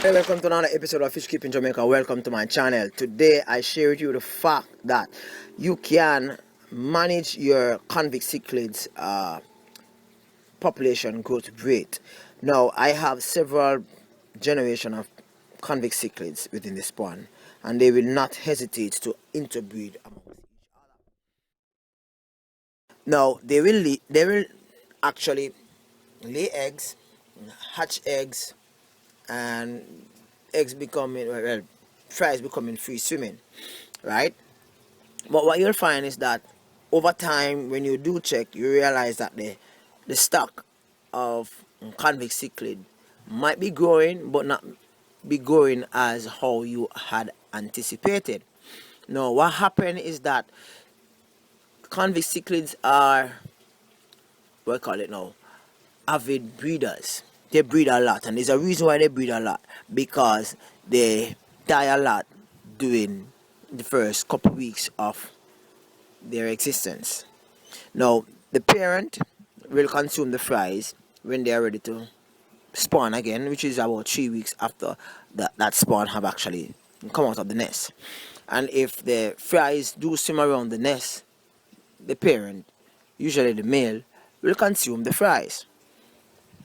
Hey, welcome to another episode of Fish Keeping Jamaica. Welcome to my channel. Today I share with you the fact that you can manage your convict cichlids population growth rate. Now I have several generation of convict cichlids within the spawn, and they will not hesitate to interbreed amongst each other. Now they will actually lay eggs, hatch eggs, and eggs becoming fries becoming free swimming, right? But what you'll find is that over time, when you do check, you realize that the stock of convict cichlid might be growing, but not be growing as how you had anticipated. Now what happened is that convict cichlids are, what I call it now, avid breeders. They breed a lot, and there's a reason why they breed a lot, because they die a lot during the first couple weeks of their existence. Now the parent will consume the fries when they are ready to spawn again, which is about 3 weeks after that spawn have actually come out of the nest. And if the fries do swim around the nest, the parent, usually the male, will consume the fries.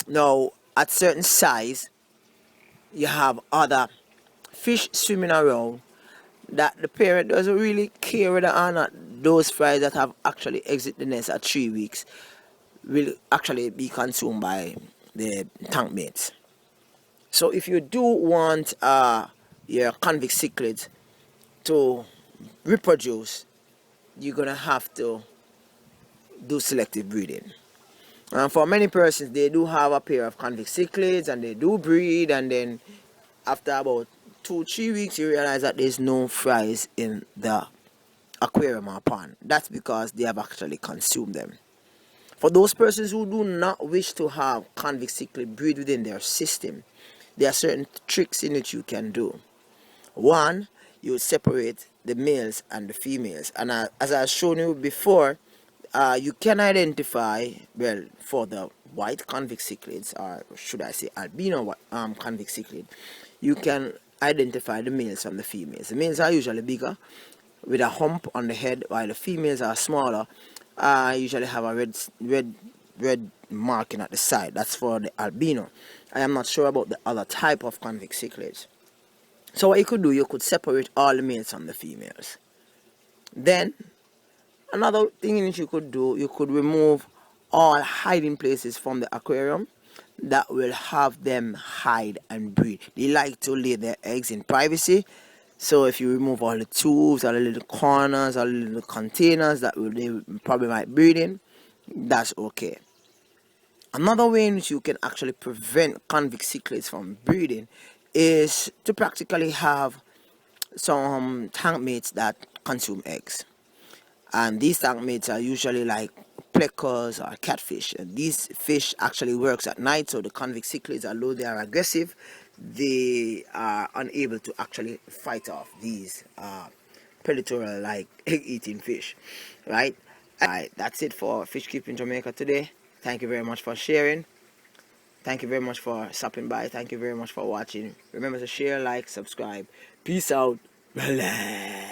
Now at certain size, you have other fish swimming around that the parent doesn't really care whether or not those fries that have actually exit the nest at 3 weeks will actually be consumed by the tank mates. So if you do want your convict cichlids to reproduce, you're gonna have to do selective breeding. And for many persons, they do have a pair of convict cichlids and they do breed, and then after about 2-3 weeks you realize that there's no fries in the aquarium or pond. That's because they have actually consumed them. For those persons who do not wish to have convict cichlid breed within their system, there are certain tricks in which you can do. One, you separate the males and the females, and as I've shown you before, you can identify, well, for the white convict cichlids, or should I say albino convict cichlid, you can identify the males from the females. The males are usually bigger with a hump on the head, while the females are smaller, usually have a red marking at the side. That's for the albino. I am not sure about the other type of convict cichlids. So what you could do, you could separate all the males from the females. Then another thing that you could do, you could remove all hiding places from the aquarium that will have them hide and breed. They like to lay their eggs in privacy. So if you remove all the tubes, all the little corners, all the little containers that they probably might breed in, that's okay. Another way in which you can actually prevent convict cichlids from breeding is to practically have some tank mates that consume eggs. And these tank mates are usually like plecos or catfish. And these fish actually works at night, so the convict cichlids, although they are aggressive, they are unable to actually fight off these predatory like egg-eating fish, right? Alright, that's it for Fish Keeping Jamaica today. Thank you very much for sharing. Thank you very much for stopping by. Thank you very much for watching. Remember to share, like, subscribe. Peace out. Bye.